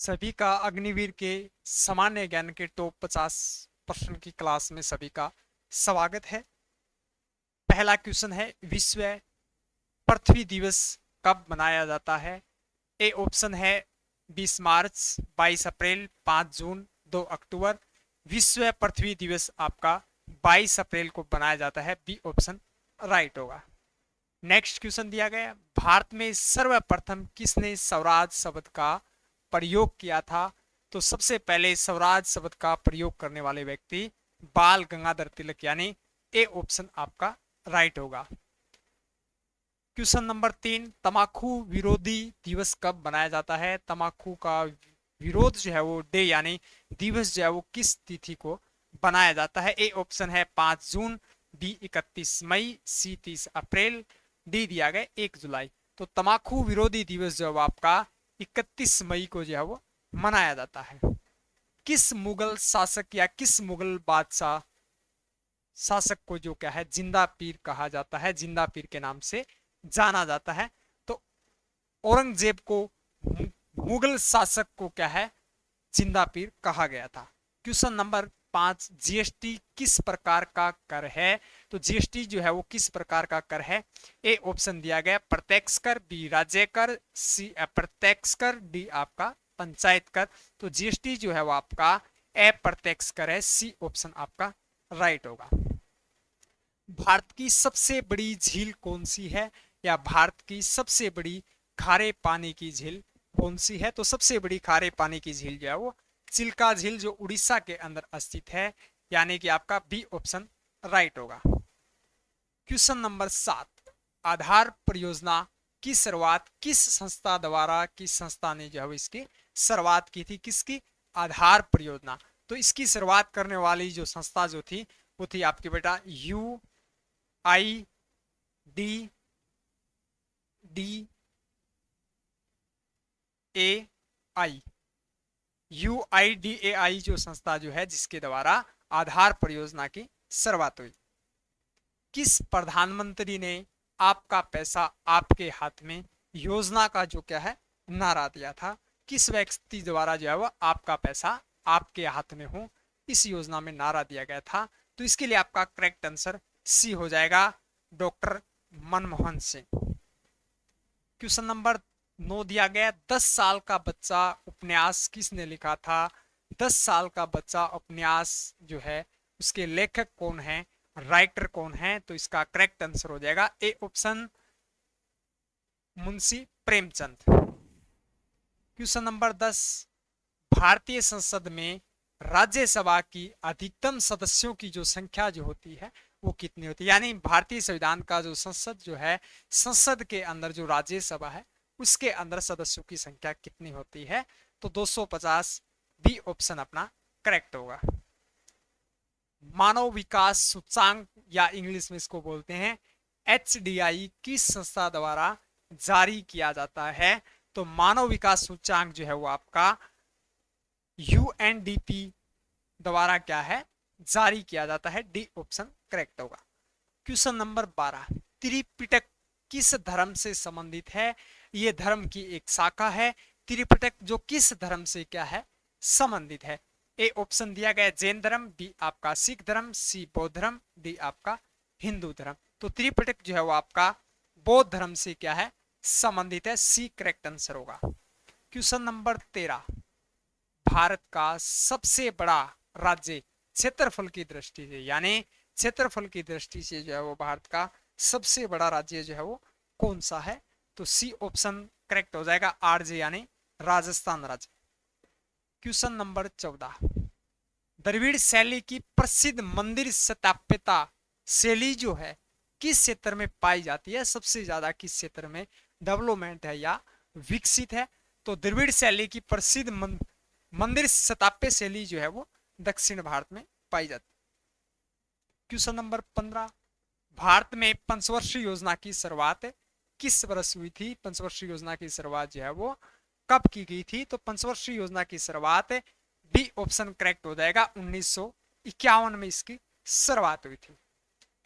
सभी का अग्निवीर के सामान्य ज्ञान के टॉप 50 प्रश्न की क्लास में सभी का स्वागत है। पहला क्वेश्चन है, विश्व पृथ्वी दिवस कब मनाया जाता है? ए ऑप्शन है 20 मार्च, 22 अप्रैल, 5 जून, 2 अक्टूबर। विश्व पृथ्वी दिवस आपका 22 अप्रैल को मनाया जाता है। बी ऑप्शन राइट होगा। नेक्स्ट क्वेश्चन दिया गया, भारत में सर्वप्रथम किसने स्वराज शब्द का प्रयोग किया था? तो सबसे पहले स्वराज शब्द का प्रयोग करने वाले व्यक्ति बाल गंगाधर तिलक, यानी ए ऑप्शन आपका राइट होगा। क्वेश्चन नंबर 3, तमाकू विरोधी दिवस कब मनाया जाता है? तमाकू का विरोध जो है वो डे यानी दिवस जो है वो किस तिथि को बनाया जाता है? ए ऑप्शन है 5 जून, बी 31 मई, सी 30 अप्रैल, डी दिया गया 1 जुलाई। तो तमाकू विरोधी दिवस जो है आपका 31 मई को जो है वो मनाया जाता है। किस मुगल शासक या किस मुगल बादशाह शासक को जो क्या है जिंदा पीर कहा जाता है, जिंदा पीर के नाम से जाना जाता है? तो औरंगजेब को मुगल शासक को क्या है जिंदा पीर कहा गया था। क्वेश्चन नंबर 5, जीएसटी किस प्रकार का कर है? तो जीएसटी जो है वो किस प्रकार का कर है? ए ऑप्शन दिया गया प्रत्यक्ष कर, बी राज्य कर, सी अप्रत्यक्ष कर, डी आपका पंचायत कर। तो जीएसटी जो है वो आपका अप्रत्यक्ष कर है। सी ऑप्शन आपका राइट होगा। भारत की सबसे बड़ी झील कौन सी है, या भारत की सबसे बड़ी खारे पानी की झील कौन सी है? तो सबसे बड़ी खारे पानी की झील जो है वो चिल्का झील, जो उड़ीसा के अंदर स्थित है, यानी कि आपका बी ऑप्शन राइट होगा। क्वेश्चन नंबर 7, आधार परियोजना की शुरुआत किस संस्था द्वारा, किस संस्था ने जो है इसकी शुरुआत की थी? किसकी? आधार परियोजना। तो इसकी शुरुआत करने वाली जो संस्था जो थी वो थी आपकी बेटा UIDAI। UIDAI जो संस्था जो है जिसके द्वारा आधार परियोजना की शुरुआत हुई। किस प्रधानमंत्री ने आपका पैसा आपके हाथ में योजना का जो क्या है नारा दिया था? किस व्यक्ति द्वारा जो है वो आपका पैसा आपके हाथ में हो इस योजना में नारा दिया गया था? तो इसके लिए आपका करेक्ट आंसर सी हो जाएगा, doctor Manmohan Singh. Question number 9 दिया गया, 10 साल का बच्चा उपन्यास किसने लिखा था? 10 साल का बच्चा उपन्यास जो है उसके लेखक कौन है, राइटर कौन है? तो इसका करेक्ट आंसर हो जाएगा A option Munshi Premchand. Question number 10, भारतीय संसद में राज्यसभा की अधिकतम सदस्यों की जो संख्या जो होती है वो कितनी होती है? यानी भारतीय संविधान का जो संसद जो है, संसद के अंदर जो राज्यसभा है उसके अंदर सदस्यों की संख्या कितनी होती है? तो 250, बी ऑप्शन अपना करेक्ट होगा। मानव विकास सूचकांक या इंग्लिश में इसको बोलते हैं HDI किस संस्था द्वारा जारी किया जाता है? तो मानव विकास सूचकांक जो है वो आपका UNDP द्वारा क्या है जारी किया जाता है। डी ऑप्शन करेक्ट होगा। क्वेश्चन नंबर 12, त्रिपिटक किस धर्म से संबंधित है? यह धर्म की एक शाखा है। त्रिपिटक जो किस धर्म से क्या है संबंधित है? ए ऑप्शन दिया गया जैन धर्म, बी आपका सिख धर्म, सी बौद्ध धर्म, डी आपका हिंदू धर्म। तो त्रिपिटक जो है वो आपका बौद्ध धर्म से क्या है संबंधित है। सी करेक्ट आंसर होगा। क्वेश्चन नंबर 13, भारत का सबसे बड़ा राज्य क्षेत्रफल की दृष्टि से, यानी क्षेत्रफल की दृष्टि से जो है वो भारत का सबसे बड़ा राज्य जो है वो कौन सा है? तो सी ऑप्शन करेक्ट हो जाएगा, RJ यानी राजस्थान राज्य। क्वेश्चन नंबर 14, द्रविड़ शैली की प्रसिद्ध मंदिर स्थापत्यता शैली जो है किस क्षेत्र में पाई जाती है? सबसे ज्यादा किस क्षेत्र में डेवलपमेंट है या विकसित है? तो द्रविड़ शैली की प्रसिद्ध मंदिर स्थापत्य शैली जो है वो दक्षिण भारत में पाई जाती है। क्वेश्चन नंबर 15, भारत में पंचवर्षीय योजना की शुरुआत किस वर्ष हुई थी? पंचवर्षीय योजना की शुरुआत जो है वो कब की गई थी? तो पंचवर्षीय योजना की शुरुआत बी ऑप्शन करेक्ट हो जाएगा, 1951 में इसकी शुरुआत हुई थी।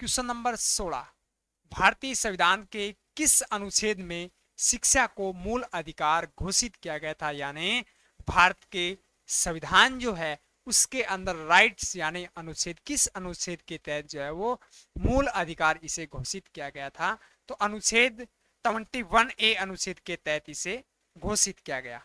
क्वेश्चन नंबर 16, भारतीय संविधान के किस अनुच्छेद में शिक्षा को मूल अधिकार घोषित किया गया था? यानी भारत के संविधान जो है उसके अंदर राइट्स यानी अनुच्छेद, किस अनुच्छेद के तहत जो है वो मूल अधिकार इसे घोषित किया गया था? तो अनुच्छेद 21A अनुच्छेद के तहत इसे घोषित किया गया।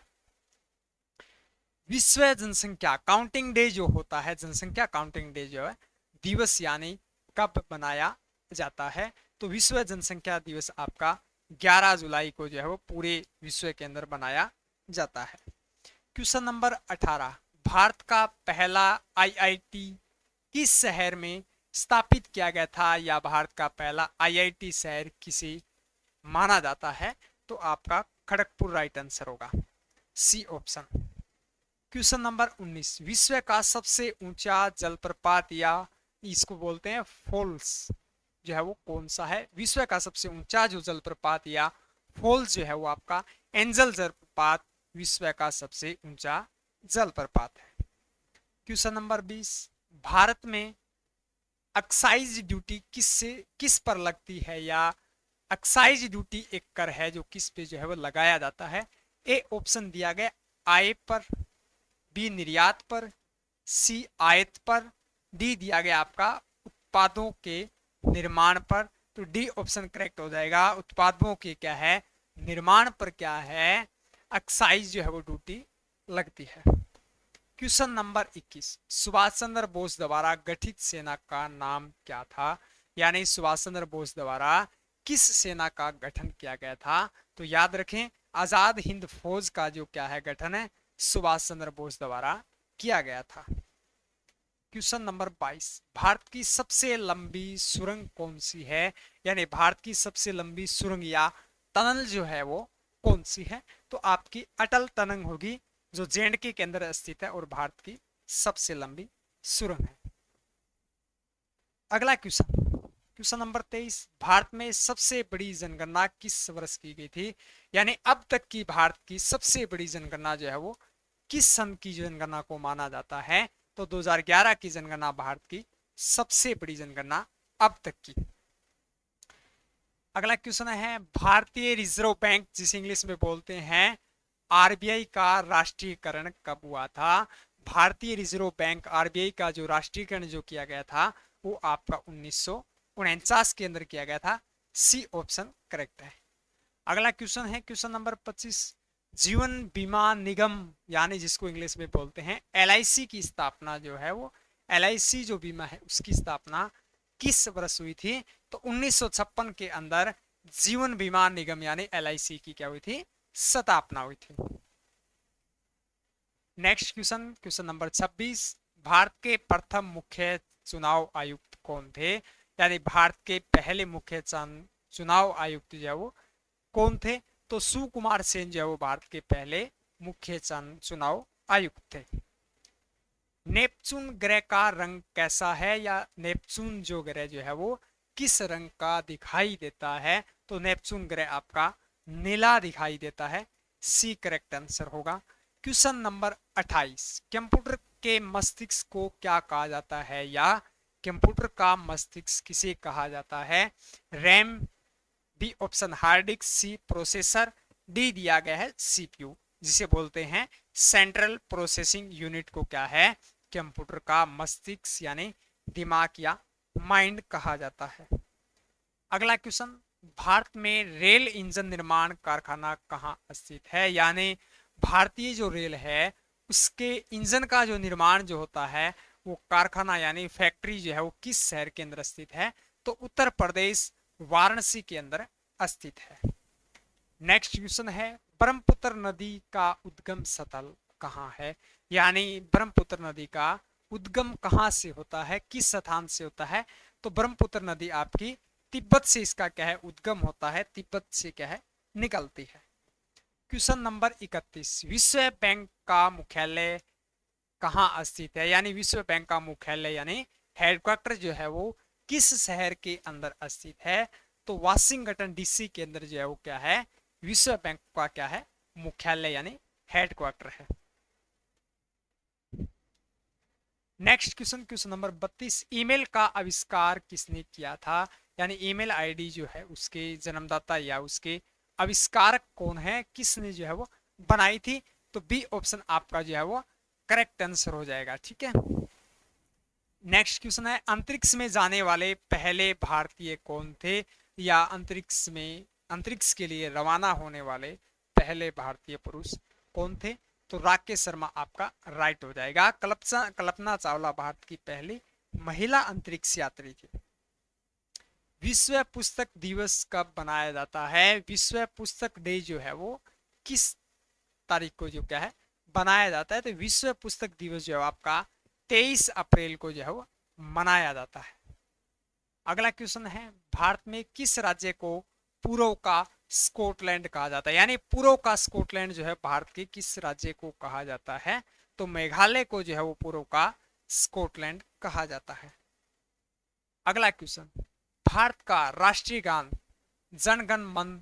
विश्व जनसंख्या काउंटिंग डे जो होता है, जनसंख्या काउंटिंग डे जो है दिवस यानी कब मनाया जाता है? तो विश्व जनसंख्या दिवस आपका 11 जुलाई को जो है वो पूरे विश्व के अंदर मनाया जाता है। क्वेश्चन नंबर 18, भारत का पहला आईआईटी किस शहर में स्थापित किया गया था, या भारत का पहला आईआईटी शहर किसे माना जाता है? तो आपका खड़गपुर राइट आंसर होगा, सी ऑप्शन। क्वेश्चन नंबर 19, विश्व का सबसे ऊंचा जलप्रपात या इसको बोलते हैं फॉल्स जो है वो कौन सा है? विश्व का सबसे ऊंचा जो जलप्रपात या फॉल्स जो है वो आपका एंजल जलप्रपात विश्व का सबसे ऊंचा जलप्रपात है। क्वेश्चन नंबर 20, भारत में एक्साइज ड्यूटी किस पर लगती है, या एक्साइज ड्यूटी एक कर है जो किस पे जो है वो लगाया जाता है? ए ऑप्शन दिया गया आय पर, बी निर्यात पर, सी आयात पर, डी दिया गया आपका उत्पादों के निर्माण पर। तो डी ऑप्शन करेक्ट हो जाएगा, उत्पादों के क्या है निर्माण पर क्या है एक्साइज जो है वो ड्यूटी लगती है। क्वेश्चन नंबर 21, सुभाष चंद्र बोस द्वारा गठित सेना का नाम क्या था? यानी सुभाष चंद्र बोस द्वारा किस सेना का गठन किया गया था? तो याद रखें आजाद हिंद फौज का जो क्या है गठन है सुभाष चंद्र बोस द्वारा किया गया था। क्वेश्चन नंबर 22, भारत की सबसे लंबी सुरंग कौन सी है? यानी भारत की सबसे लंबी सुरंग या टनल जो है वो कौन सी है? तो आपकी अटल टनल होगी जो जेएंडके के अंदर स्थित है और भारत की सबसे लंबी सुरंग है। अगला क्वेश्चन नंबर 23, भारत में सबसे बड़ी जनगणना किस वर्ष की गई थी? यानी अब तक की भारत की सबसे बड़ी जनगणना जो है वो किस सन की जनगणना को माना जाता है? तो 2011 की जनगणना भारत की सबसे बड़ी जनगणना अब तक की। अगला क्वेश्चन है, भारतीय रिजर्व बैंक जिसे इंग्लिश में बोलते हैं आरबीआई का राष्ट्रीयकरण कब हुआ था? भारतीय रिजर्व बैंक आरबीआई का जो राष्ट्रीयकरण जो किया गया था वो आपका 1949 के अंदर किया गया था, सी ऑप्शन करेक्ट है। अगला क्वेश्चन है क्वेश्चन नंबर 25, जीवन बीमा निगम यानी जिसको इंग्लिश में बोलते हैं एलआईसी की स्थापना जो है वो एलआईसी जो बीमा है उसकी स्थापना किस वर्ष हुई थी? तो 1956 के अंदर जीवन बीमा निगम यानी एलआईसी की क्या हुई थी स्थापना हुई थी। नेक्स्ट क्वेश्चन नंबर 26, भारत के प्रथम मुख्य चुनाव आयुक्त कौन थे? यानी भारत के पहले मुख्य चुनाव आयुक्त जो है वो कौन थे? तो सुकुमार सेन जो है वो भारत के पहले मुख्य चुनाव आयुक्त थे। नेपचून ग्रह का रंग कैसा है, या नेपचून जो ग्रह जो है वो किस रंग का दिखाई देता है? तो नेपचून ग्रह आपका नीला दिखाई देता है, सी करेक्ट आंसर होगा। क्वेश्चन नंबर 28, कंप्यूटर के मस्तिष्क को क्या कहा जाता है, या कंप्यूटर का मस्तिष्क किसे कहा जाता है? RAM, B option hard disk, C processor, D दिया गया है सीपीयू जिसे बोलते हैं सेंट्रल प्रोसेसिंग यूनिट को क्या है कंप्यूटर का मस्तिष्क यानी दिमाग या माइंड कहा जाता है। अगला क्वेश्चन, भारत में रेल इंजन निर्माण कारखाना कहाँ स्थित है? यानी भारतीय जो रेल है उसके इंजन का जो निर्माण जो होता है वो कारखाना यानी फैक्ट्री जो है वो किस शहर के अंदर स्थित है? तो उत्तर प्रदेश वाराणसी के अंदर स्थित है। नेक्स्ट क्वेश्चन है, ब्रह्मपुत्र नदी का उद्गम स्थल कहाँ है? यानी ब्रह्मपुत्र नदी का उद्गम कहाँ से होता है, किस स्थान से होता है? तो ब्रह्मपुत्र नदी आपकी तिब्बत से इसका क्या है उद्गम होता है, तिब्बत से क्या है निकलती है। क्वेश्चन नंबर 31, विश्व बैंक का मुख्यालय कहाँ स्थित है? यानी विश्व बैंक का मुख्यालय यानी हेडक्वार्टर जो है वो किस शहर के अंदर स्थित है? तो वाशिंगटन डीसी के अंदर जो है वो क्या है विश्व बैंक का क्या है मुख्यालय यानी हेडक्वार्टर है। नेक्स्ट क्वेश्चन नंबर 32, ईमेल का आविष्कार किसने किया था? यानी ईमेल आईडी जो है उसके जन्मदाता या उसके आविष्कारक कौन है, किसने जो है वो बनाई थी? तो बी ऑप्शन आपका जो है वो करेक्ट आंसर हो जाएगा। ठीक है, नेक्स्ट क्वेश्चन है अंतरिक्ष में जाने वाले पहले भारतीय कौन थे, या अंतरिक्ष के लिए रवाना होने वाले पहले भारतीय पुरुष कौन थे। तो राकेश शर्मा आपका राइट हो जाएगा। कल्पना चावला भारत की पहली महिला अंतरिक्ष यात्री थी। विश्व पुस्तक दिवस कब मनाया जाता है, विश्व पुस्तक डे जो है वो किस तारीख को जो क्या है बनाया जाता है। तो विश्व पुस्तक दिवस जो है आपका 23 अप्रैल को जो है वो मनाया जाता है। अगला क्वेश्चन है भारत में किस राज्य को पूर्व का स्कॉटलैंड कहा जाता है, यानी पूर्व का स्कॉटलैंड जो है भारत के किस राज्य को कहा जाता है। तो मेघालय को जो है वो पूर्व का स्कॉटलैंड कहा जाता है। अगला क्वेश्चन भारत का राष्ट्रीय गान जन गण मन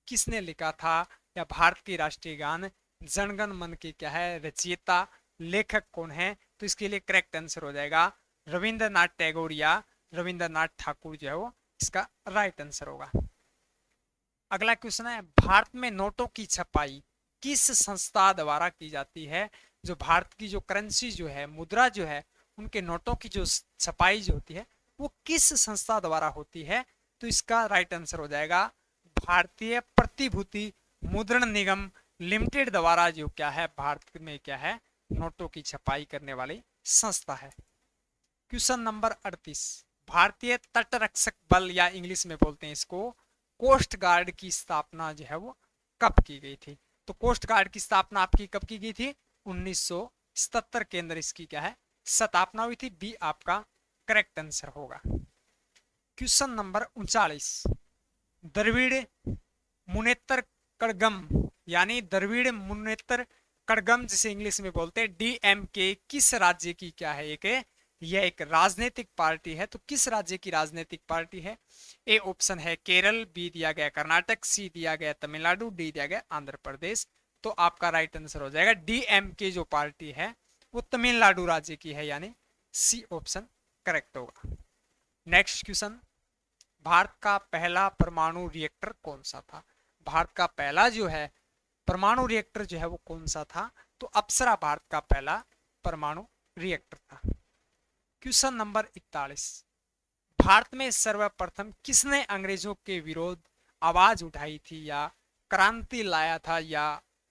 किसने लिखा था, या भारत की राष्ट्रीय गान जन गण मन की क्या है रचयिता लेखक कौन है। तो इसके लिए करेक्ट आंसर हो जाएगा रविंद्रनाथ टैगोर या रविंद्रनाथ ठाकुर जो है वो इसका राइट आंसर होगा। अगला क्वेश्चन है भारत में नोटों की छपाई किस संस्था द्वारा की जाती है। जो भारत की जो करेंसी जो है मुद्रा जो है उनके नोटों की जो छपाई जो होती है वो किस संस्था द्वारा होती है। तो इसका राइट आंसर हो जाएगा भारतीय प्रतिभूति मुद्रण निगम लिमिटेड द्वारा जो क्या है भारत में क्या है नोटों की छपाई करने वाली संस्था है। क्वेश्चन नंबर 38 भारतीय तटरक्षक बल या इंग्लिश में बोलते हैं इसको कोस्ट गार्ड की स्थापना जो है वो कब की गई थी। तो कोस्ट गार्ड की स्थापना आपकी कब की गई थी 1977 के अंदर इसकी क्या है स्थापना हुई थी। बी आपका करेक्ट आंसर होगा। क्वेश्चन नंबर 39 द्रविड़ मुनेत्र कड़गम यानी द्रविड़ मुनेत्र कड़गम जिसे इंग्लिश में बोलते हैं डीएमके किस राज्य की क्या है यह एक राजनीतिक पार्टी है। तो किस राज्य की राजनीतिक पार्टी है। ए ऑप्शन है केरल, बी दिया गया कर्नाटक, सी दिया गया तमिलनाडु, डी दिया गया आंध्र प्रदेश। तो आपका राइट आंसर हो जाएगा डीएमके जो पार्टी है वो तमिलनाडु राज्य की है, यानी सी ऑप्शन करेक्ट होगा। नेक्स्ट क्वेश्चन भारत का पहला परमाणु रिएक्टर कौन सा था। भारत का पहला जो है परमाणु रिएक्टर जो है वो कौन सा था। तो अप्सरा भारत का पहला परमाणु रिएक्टर था। क्वेश्चन नंबर 41 भारत में सर्वप्रथम किसने अंग्रेजों के विरोध आवाज उठाई थी या क्रांति लाया था या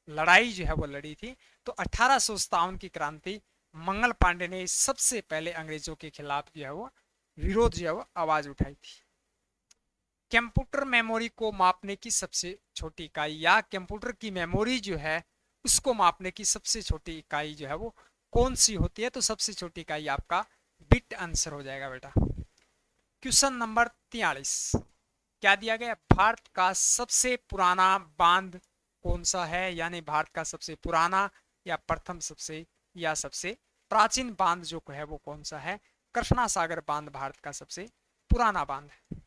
लड़ाई जो है वो लड़ी थी। तो 1857 की क्रांति मंगल पांडे ने सबसे पहले अंग्रेजों के खिलाफ जो है वो विरोध जो है वो आवाज उठाई थी। कंप्यूटर मेमोरी को मापने की सबसे छोटी इकाई या कंप्यूटर की मेमोरी जो है उसको मापने की सबसे छोटी इकाई जो है वो कौन सी होती है। तो सबसे छोटी इकाई आपका बिट आंसर हो जाएगा बेटा। क्वेश्चन नंबर 43 क्या दिया गया भारत का सबसे पुराना बांध कौन सा है, यानी भारत का सबसे पुराना या प्रथम सबसे या सबसे प्राचीन बांध जो है वो कौन सा है। कृष्णा सागर बांध भारत का सबसे पुराना बांध है।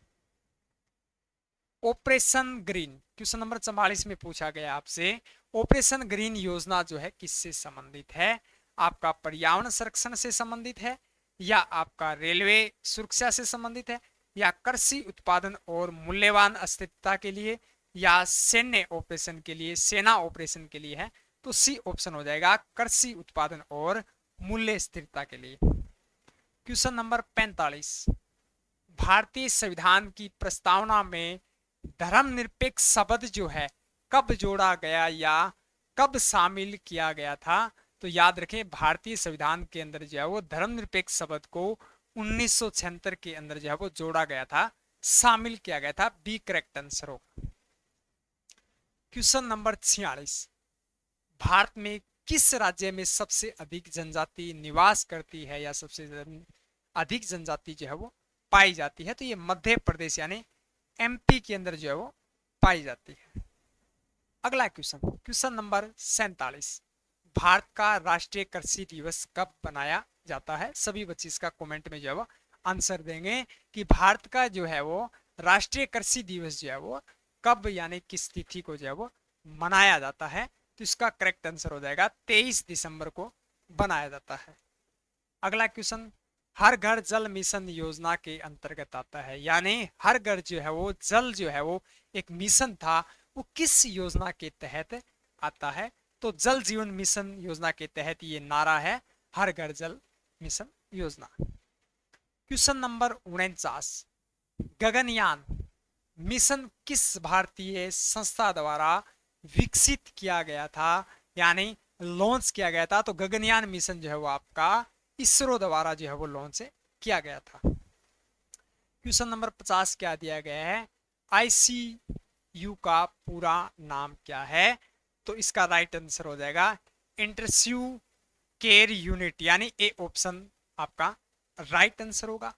ऑपरेशन ग्रीन क्वेश्चन नंबर 44 में पूछा गया आपसे ऑपरेशन ग्रीन योजना जो है किससे संबंधित है। आपका पर्यावरण संरक्षण से संबंधित है, या आपका रेलवे सुरक्षा से संबंधित है, या कृषि उत्पादन और मूल्यवान अस्थिरता के लिए, या सैन्य ऑपरेशन के लिए सेना ऑपरेशन के लिए है। तो सी ऑप्शन हो जाएगा कृषि उत्पादन और मूल्य स्थिरता के लिए। क्वेश्चन नंबर 45 भारतीय संविधान की प्रस्तावना में धर्मनिरपेक्ष शब्द जो है कब जोड़ा गया या कब शामिल किया गया था। तो याद रखें भारतीय संविधान के अंदर जो है वो धर्मनिरपेक्ष शब्द को 1976 के अंदर जो है वो जोड़ा गया था, शामिल किया गया था। बी करेक्ट आंसर होगा। क्वेश्चन नंबर 46 भारत में किस राज्य में सबसे अधिक जनजाति निवास करती है या सबसे अधिक जनजाति जो है वो पाई जाती है। तो ये मध्य प्रदेश यानी एमपी के अंदर जो है वो पाई जाती है। अगला क्वेश्चन नंबर 47 भारत का राष्ट्रीय कृषि दिवस कब मनाया जाता है। सभी बच्चे इसका कमेंट में जो है वो आंसर देंगे कि भारत का जो है वो राष्ट्रीय कृषि दिवस जो है वो कब यानी किस तिथि को जो है वो मनाया जाता है। तो इसका करेक्ट आंसर हो जाएगा 23 दिसंबर को बनाया जाता है। अगला क्वेश्चन हर घर जल मिशन योजना के अंतर्गत आता है, यानी हर घर जो है वो जल जो है वो एक मिशन था वो किस योजना के तहत आता है। तो जल जीवन मिशन योजना के तहत ये नारा है हर घर जल मिशन योजना। क्वेश्चन नंबर 49, गगनयान मिशन किस भारतीय संस्था द्वारा विकसित किया गया था, यानी लॉन्च किया गया था? तो गगनयान मिशन जो है वो आपका इसरो द्वारा जो है वो लॉन्च किया गया था। क्वेश्चन नंबर 50 क्या दिया गया है? आईसीयू का पूरा नाम क्या है? तो इसका राइट आंसर हो जाएगा इंटेंसिव केयर यूनिट, यानी ए ऑप्शन आपका राइट आंसर होगा।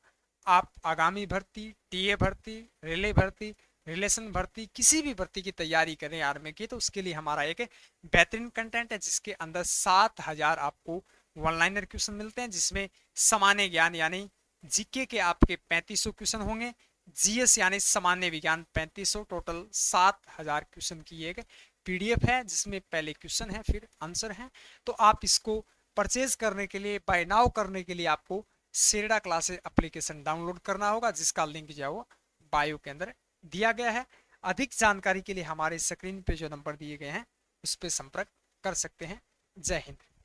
आप आगामी भर्ती, टीए भर्ती, रेलवे भर्ती, रिलेशन भर्ती, किसी भी भर्ती की तैयारी करें आर्मी की, तो उसके लिए हमारा एक बेहतरीन कंटेंट है जिसके अंदर 7000 आपको वन लाइनर क्वेश्चन मिलते हैं, जिसमें सामान्य ज्ञान यानी जीके के आपके 3500 क्वेश्चन होंगे, जीएस यानी सामान्य विज्ञान 3500, टोटल 7000 क्वेश्चन की एक पीडीएफ है जिसमें पहले क्वेश्चन है फिर आंसर है। तो आप इसको परचेज करने के लिए, बाय नाउ करने के लिए आपको सेरेडा क्लासेस एप्लीकेशन डाउनलोड करना होगा, जिसका लिंक जो है वो बायो के अंदर दिया गया है। अधिक जानकारी के लिए हमारे स्क्रीन पे जो नंबर दिए गए हैं उस पर संपर्क कर सकते हैं। जय हिंद।